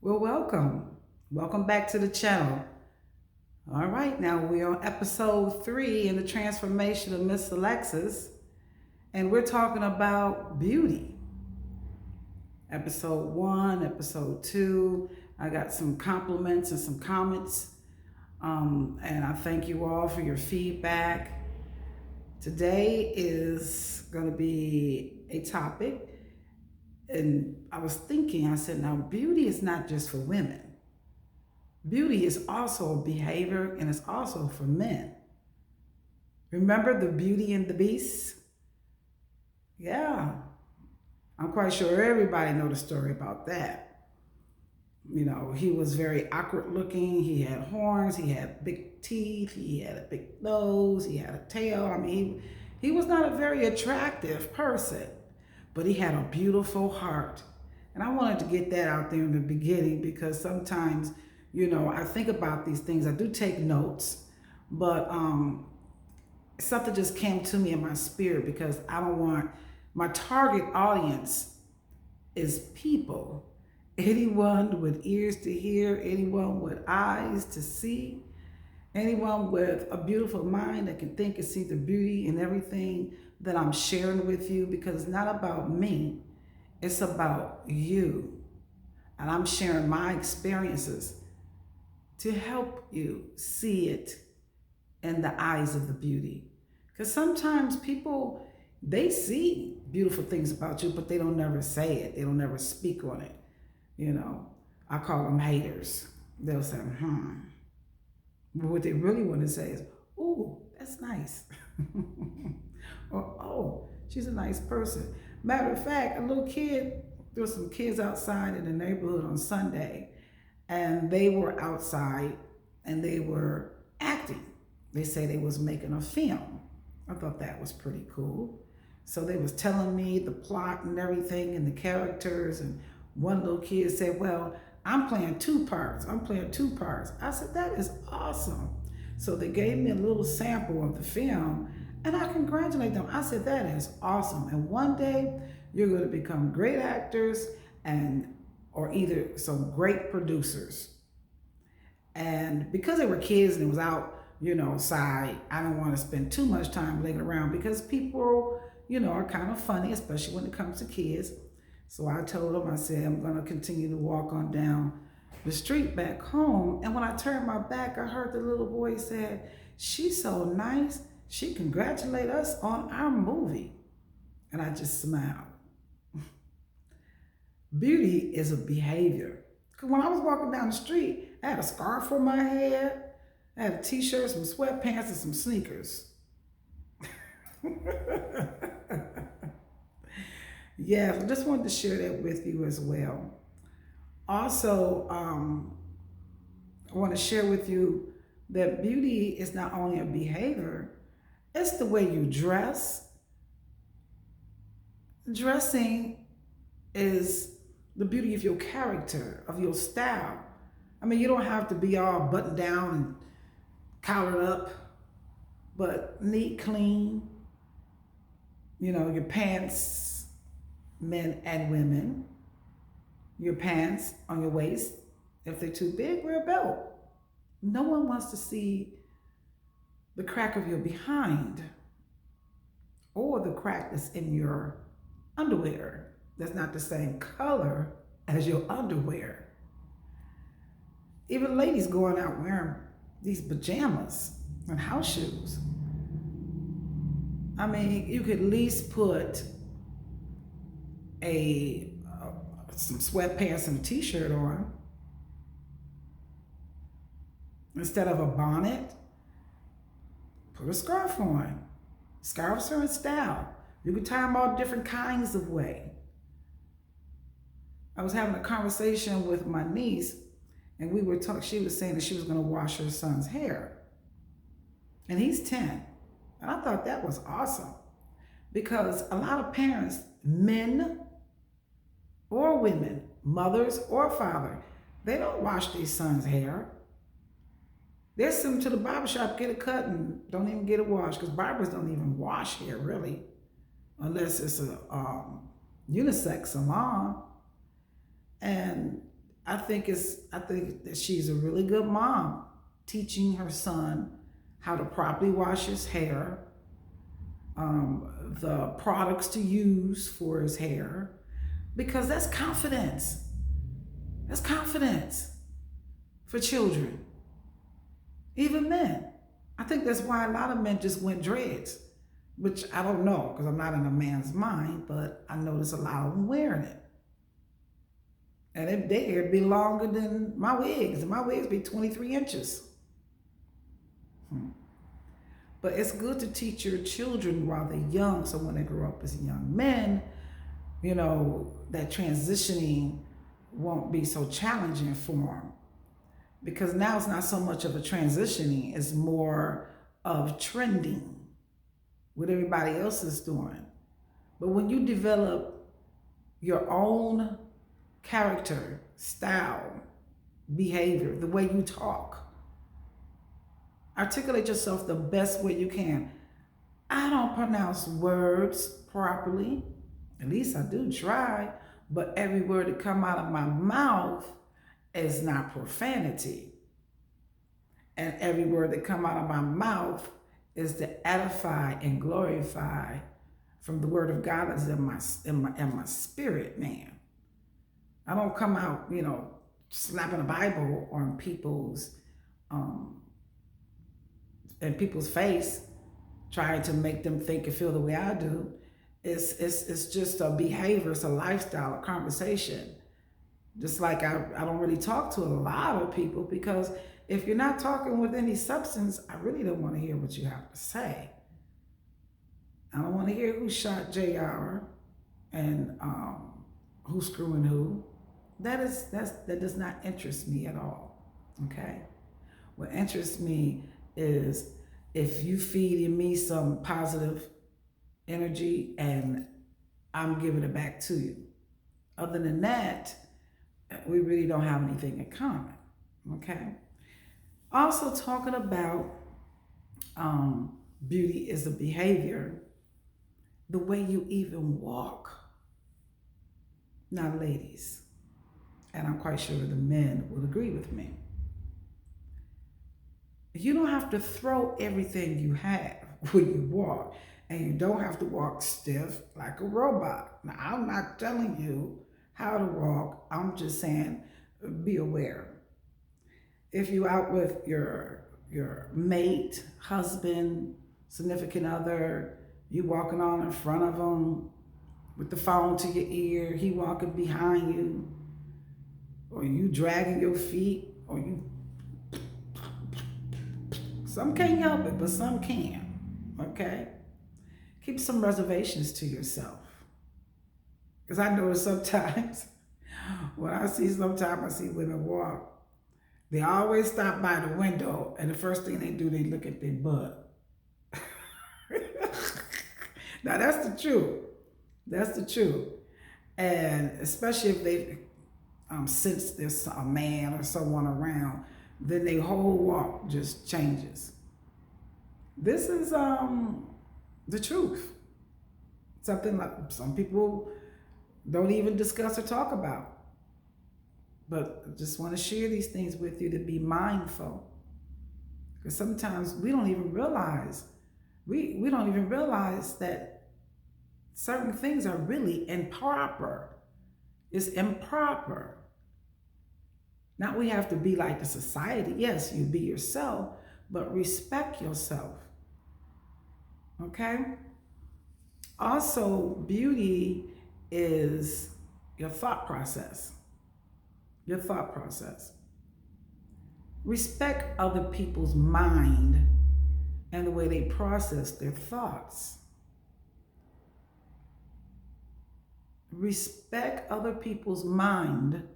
Well, welcome. Welcome back to the channel. All right, now we're on episode 3 in the transformation of Miss Alexis, and we're talking about beauty. Episode 1, episode 2. I got some compliments and some comments, and I thank you all for your feedback. Today is going to be a topic, and I was thinking, I said, now beauty is not just for women. Beauty is also a behavior and it's also for men. Remember the Beauty and the Beast? Yeah, I'm quite sure everybody know the story about that. You know, he was very awkward looking. He had horns. He had big teeth. He had a big nose. He had a tail. I mean, he was not a very attractive person, but he had a beautiful heart. And I wanted to get that out there in the beginning because sometimes, I think about these things. I do take notes, but something just came to me in my spirit because I don't want my target audience is people. Anyone with ears to hear, anyone with eyes to see, anyone with a beautiful mind that can think and see the beauty in everything that I'm sharing with you because it's not about me, it's about you. And I'm sharing my experiences to help you see it in the eyes of the beauty. Because sometimes people, they see beautiful things about you, but they don't never say it. They don't never speak on it. You know, I call them haters. They'll say, But what they really want to say is, ooh, that's nice. Or, oh, she's a nice person. Matter of fact, a little kid, there were some kids outside in the neighborhood on Sunday, and they were outside and they were acting. They say they was making a film. I thought that was pretty cool. So they was telling me the plot and everything and the characters, and one little kid said, well, I'm playing two parts. I'm playing two parts. I said, that is awesome. So they gave me a little sample of the film and I congratulate them. I said, that is awesome. And one day you're going to become great actors and or either some great producers. And because they were kids and it was out, side, I don't want to spend too much time laying around because people, are kind of funny, especially when it comes to kids. So I told them, I said, I'm going to continue to walk on down the street back home. And when I turned my back, I heard the little boy said, she's so nice. She congratulated us on our movie. And I just smiled. Beauty is a behavior. Because when I was walking down the street, I had a scarf on my head, I had a t-shirt, some sweatpants, and some sneakers. Yeah, I just wanted to share that with you as well. Also, I want to share with you that beauty is not only a behavior, it's the way you dress. Dressing is the beauty of your character, of your style. I mean, you don't have to be all buttoned down and collared up, but neat, clean. Your pants, men and women, your pants on your waist. If they're too big, wear a belt. No one wants to see the crack of your behind or the crack that's in your underwear that's not the same color as your underwear. Even ladies going out wearing these pajamas and house shoes. I mean, you could at least put a some sweatpants and a t-shirt on instead of a bonnet. Put a scarf on. Scarves are in style. You can tie them all different kinds of way. I was having a conversation with my niece, and we were talking. She was saying that she was going to wash her son's hair, and he's 10. And I thought that was awesome because a lot of parents, men or women, mothers or father, they don't wash their son's hair. They send them to the barber shop, get a cut, and don't even get it washed because barbers don't even wash hair really, unless it's a unisex salon. And I think that she's a really good mom, teaching her son how to properly wash his hair, the products to use for his hair, because that's confidence. That's confidence for children, even men. I think that's why a lot of men just went dreads, which I don't know because I'm not in a man's mind, but I notice a lot of them wearing it. And if they hair be longer than my wigs, and my wigs be 23 inches. But it's good to teach your children while they're young, so when they grow up as young men, you know, that transitioning won't be so challenging for them. Because now it's not so much of a transitioning, it's more of trending, what everybody else is doing. But when you develop your own character, style, behavior, the way you talk, articulate yourself the best way you can. I don't pronounce words properly. At least I do try, but every word that come out of my mouth is not profanity. And every word that come out of my mouth is to edify and glorify from the word of God that's in my spirit, man. I don't come out, you know, slapping a Bible on people's in people's face, trying to make them think and feel the way I do. It's just a behavior, it's a lifestyle, a conversation. Just like I don't really talk to a lot of people, because if you're not talking with any substance, I really don't want to hear what you have to say. I don't want to hear who shot JR and who's screwing who. That does not interest me at all. Okay? What interests me is if you feed in me some positive energy and I'm giving it back to you. Other than that, we really don't have anything in common. Okay? Also talking about beauty is a behavior, the way you even walk. Now, ladies, and I'm quite sure the men will agree with me, you don't have to throw everything you have when you walk, and you don't have to walk stiff like a robot. Now, I'm not telling you how to walk. I'm just saying, be aware. If you're out with your mate, husband, significant other, you walking on in front of them with the phone to your ear, he walking behind you, or you dragging your feet, or you, some can't help it, but some can, okay? Keep some reservations to yourself. Because I know sometimes, when I see women walk, they always stop by the window, and the first thing they do, they look at their butt. Now, that's the truth. That's the truth. And especially if they sense there's a man or someone around, then their whole walk just changes. This is the truth. Something like some people don't even discuss or talk about. But I just want to share these things with you to be mindful. Because sometimes we don't even realize, we don't even realize that certain things are really improper. It's improper. Not we have to be like the society. Yes, you be yourself, but respect yourself. Okay? Also, beauty is your thought process. Your thought process. Respect other people's mind and the way they process their thoughts. Respect other people's mind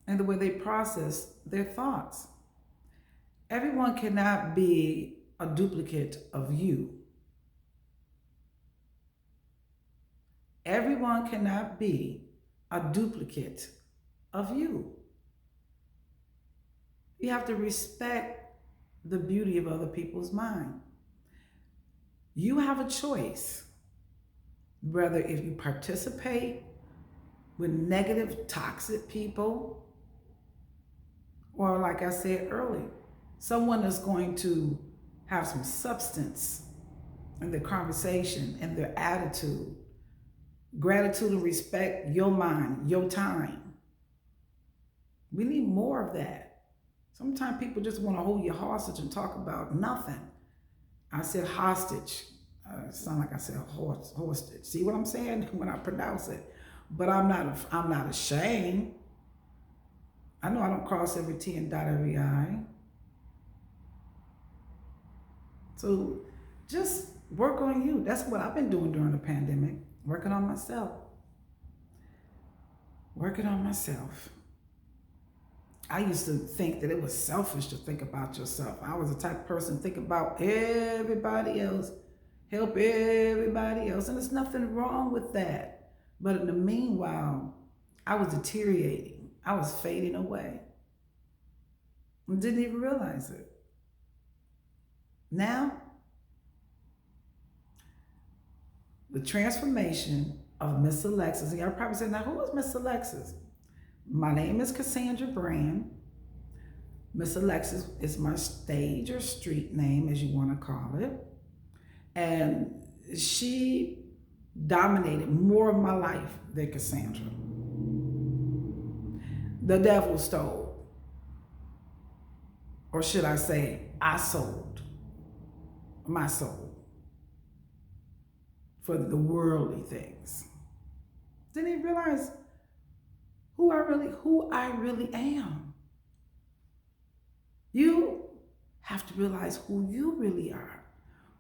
and the way they process their thoughts. Everyone cannot be a duplicate of you. Everyone cannot be a duplicate of you. You have to respect the beauty of other people's mind. You have a choice whether if you participate with negative, toxic people Or like I said earlier, someone that's going to have some substance in their conversation and their attitude. Gratitude and respect your mind, your time. We need more of that. Sometimes people just want to hold you hostage and talk about nothing. I said hostage. Sound like I said hostage. See what I'm saying when I pronounce it? But I'm not. I'm not ashamed. I know I don't cross every T and dot every I. So just work on you. That's what I've been doing during the pandemic. Working on myself. Working on myself. I used to think that it was selfish to think about yourself. I was the type of person to think about everybody else, help everybody else, and there's nothing wrong with that. But in the meanwhile, I was deteriorating. I was fading away. I didn't even realize it. Now, the transformation of Miss Alexis, and y'all probably say, now who is Miss Alexis? My name is Cassandra Brand. Miss Alexis is my stage or street name, as you want to call it. And she dominated more of my life than Cassandra. The devil stole. Or should I say, I sold my soul for the worldly things. Didn't even realize who I really am. You have to realize who you really are.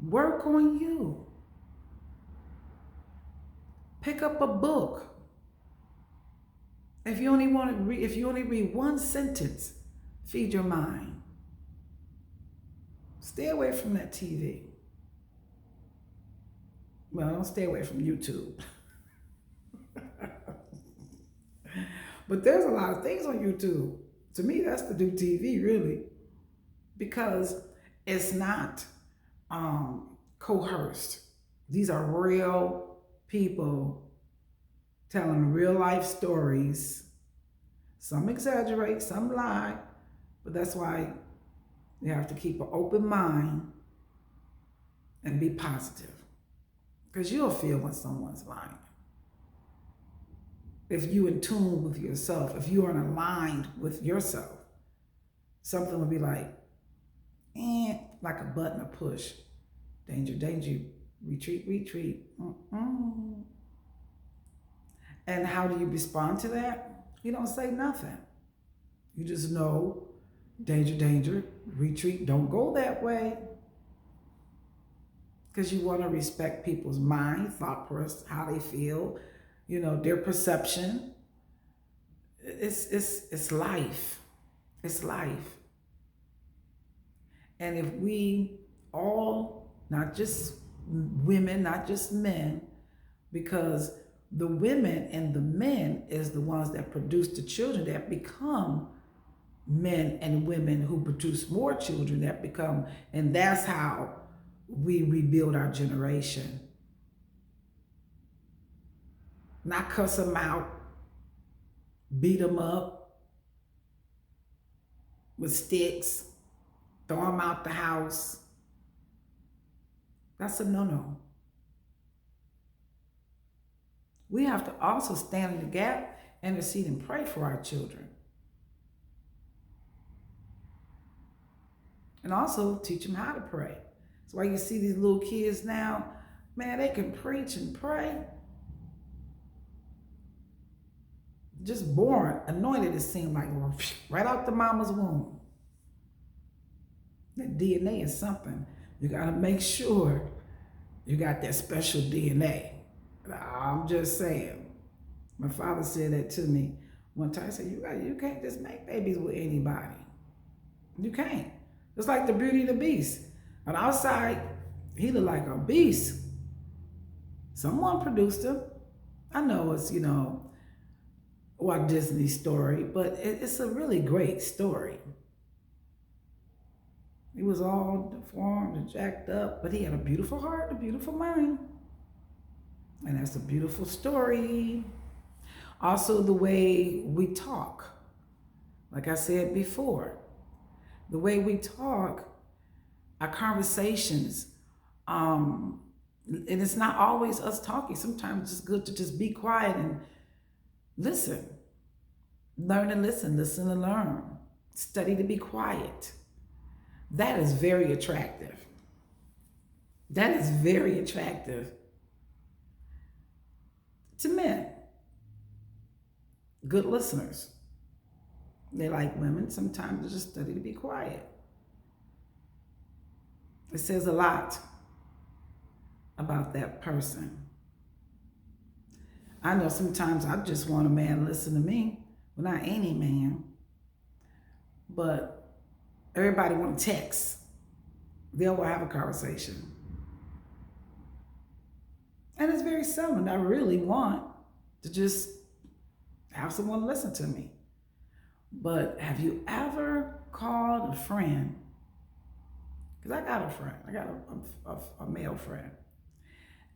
Work on you. Pick up a book. If you only read one sentence, feed your mind. Stay away from that TV. Well, don't stay away from YouTube. But there's a lot of things on YouTube. To me, that's the new TV, really. Because it's not coerced. These are real people telling real life stories. Some exaggerate, some lie, but that's why you have to keep an open mind and be positive. Because you'll feel when someone's lying. If you're in tune with yourself, if you are aligned with yourself, something will be like a button to push. Danger, danger, retreat, retreat. And how do you respond to that? You don't say nothing. You just know, danger, danger, retreat, don't go that way. Because you want to respect people's mind, thought process, how they feel, their perception. It's life. It's life. And if we all, not just women, not just men, because the women and the men is the ones that produce the children that become men and women who produce more children that become, and that's how we rebuild our generation. Not cuss them out, beat them up with sticks, throw them out the house. That's a no-no. We have to also stand in the gap, intercede, and pray for our children. And also teach them how to pray. That's why you see these little kids now, man, they can preach and pray. Just born, anointed, it seemed like, right out the mama's womb. That DNA is something. You got to make sure you got that special DNA. I'm just saying. My father said that to me one time. He said, you can't just make babies with anybody. You can't. It's like the Beauty and the Beast. On the outside, he looked like a beast. Someone produced him. I know it's, Walt Disney story, but it's a really great story. He was all deformed and jacked up, but he had a beautiful heart, a beautiful mind. And that's a beautiful story. Also, the way we talk. Like I said before, the way we talk, our conversations, um, and it's not always us talking. Sometimes it's just good to just be quiet and listen. Learn and listen, listen and learn. Study to be quiet. That is very attractive. That is very attractive to men. Good listeners. They like women. Sometimes they just study to be quiet. It says a lot about that person. I know sometimes I just want a man to listen to me. Well, not any man, but everybody want to text. They'll have a conversation. And it's very seldom I really want to just have someone listen to me. But have you ever called a friend? Because I got a friend. I got a male friend.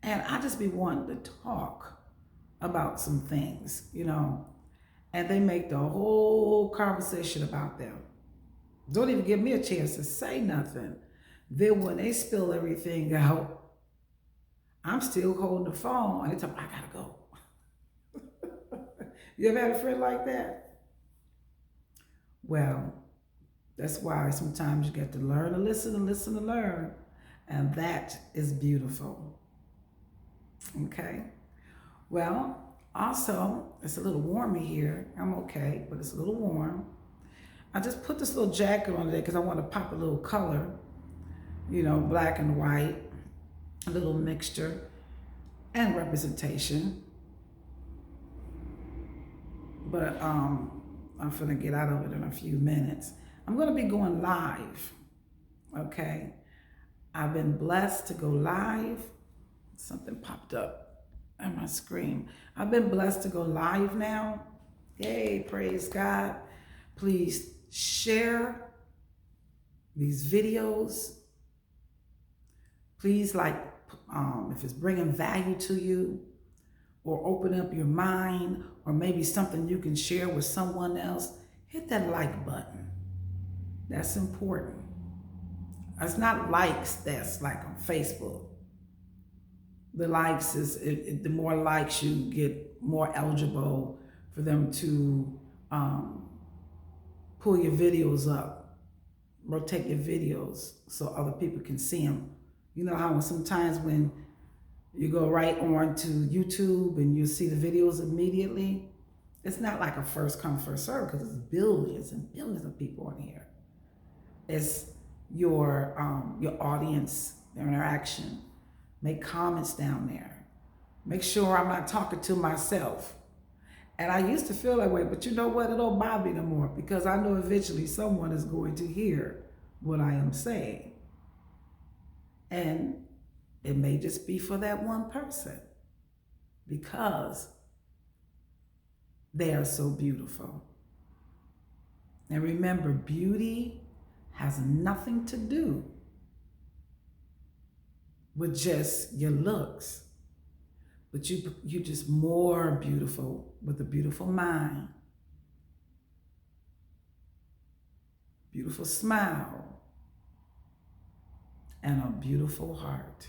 And I just be wanting to talk about some things, and they make the whole conversation about them. Don't even give me a chance to say nothing. Then when they spill everything out, I'm still holding the phone and they tell me, I gotta go. You ever had a friend like that? Well, that's why sometimes you get to learn to listen and listen to learn. And that is beautiful. Okay? Well, also, it's a little warmer here. I'm okay, but it's a little warm. I just put this little jacket on today because I want to pop a little color, black and white, a little mixture and representation. But I'm gonna get out of it in a few minutes. I'm gonna be going live, okay? I've been blessed to go live. Something popped up on my screen. I've been blessed to go live now. Yay, praise God. Please share these videos. Please if it's bringing value to you or open up your mind or maybe something you can share with someone else, hit that like button. That's important. It's not likes that's like on Facebook. The likes is, the more likes you get, more eligible for them to pull your videos up, rotate your videos so other people can see them. You know how sometimes when you go right on to YouTube and you see the videos immediately, it's not like a first come, first serve because it's billions and billions of people on here. It's your audience, their interaction. Make comments down there. Make sure I'm not talking to myself. And I used to feel that way, but you know what? It don't bother me no more because I know eventually someone is going to hear what I am saying. And it may just be for that one person because they are so beautiful. And remember, beauty has nothing to do with just your looks, but you're just more beautiful with a beautiful mind, beautiful smile, and a beautiful heart.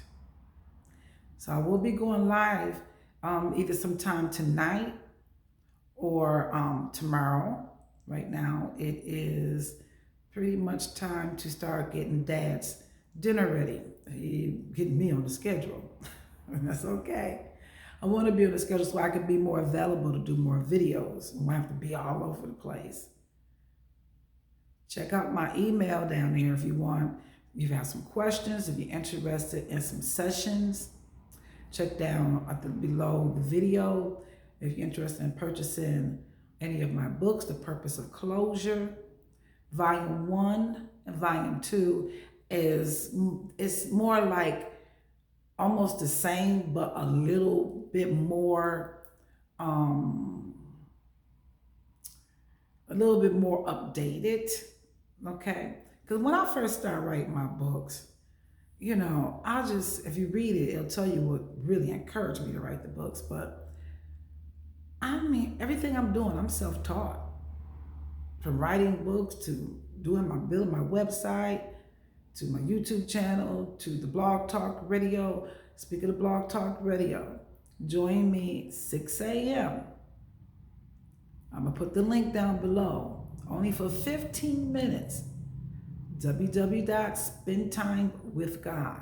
So I will be going live either sometime tonight or tomorrow. Right now it is pretty much time to start getting Dad's dinner ready. He getting me on the schedule. And that's okay. I want to be on the schedule so I can be more available to do more videos. I won't have to be all over the place. Check out my email down there if you want. If you have some questions, if you're interested in some sessions, check down below the video. If you're interested in purchasing any of my books, The Purpose of Closure, Volume 1 and Volume 2 it's more like almost the same, but a little bit more updated, okay? Because when I first started writing my books, if you read it, it'll tell you what really encouraged me to write the books. But I mean, everything I'm doing, I'm self-taught from writing books to building my website, to my YouTube channel, to the Blog Talk Radio. Speaking of Blog Talk Radio, join me 6 a.m. I'm going to put the link down below. Only for 15 minutes. www.spendtimewithgod.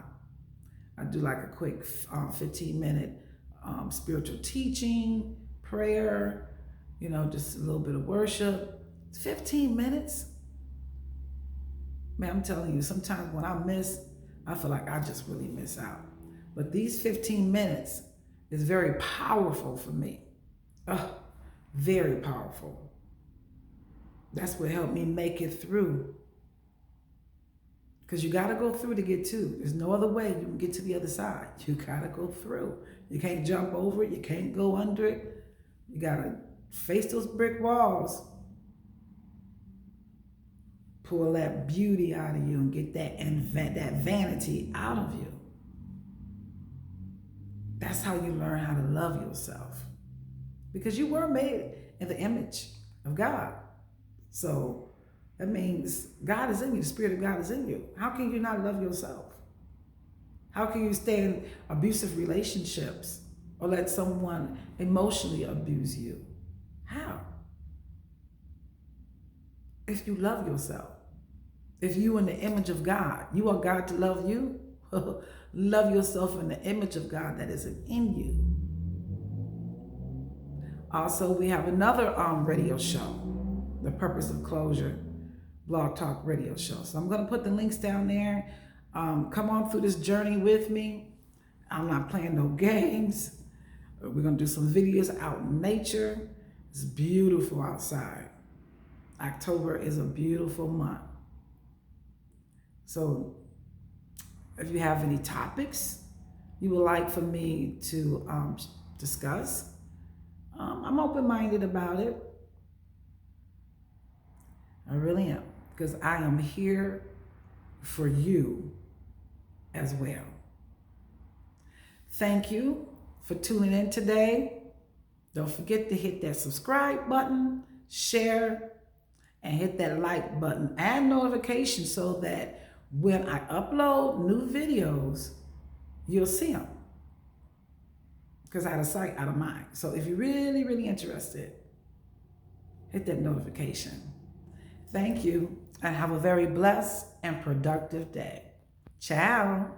I do like a quick 15-minute spiritual teaching, prayer, just a little bit of worship. 15 minutes. Man, I'm telling you, sometimes when I miss, I feel like I just really miss out. But these 15 minutes is very powerful for me. Very powerful. That's what helped me make it through. Because you got to go through to get to. There's no other way you can get to the other side. You got to go through. You can't jump over it. You can't go under it. You got to face those brick walls. Pull that beauty out of you and get that vanity out of you. That's how you learn how to love yourself. Because you were made in the image of God. So that means God is in you. The Spirit of God is in you. How can you not love yourself? How can you stay in abusive relationships or let someone emotionally abuse you? How? If you love yourself. If you in the image of God, you want God to love you? Love yourself in the image of God that is in you. Also, we have another radio show, The Purpose of Closure, Blog Talk Radio Show. So I'm going to put the links down there. Come on through this journey with me. I'm not playing no games. We're going to do some videos out in nature. It's beautiful outside. October is a beautiful month. So if you have any topics you would like for me to discuss, I'm open-minded about it. I really am, because I am here for you as well. Thank you for tuning in today. Don't forget to hit that subscribe button, share, and hit that like button and notification so that when I upload new videos, you'll see them. Because out of sight, out of mind. So if you're really, really interested, hit that notification. Thank you, and have a very blessed and productive day. Ciao.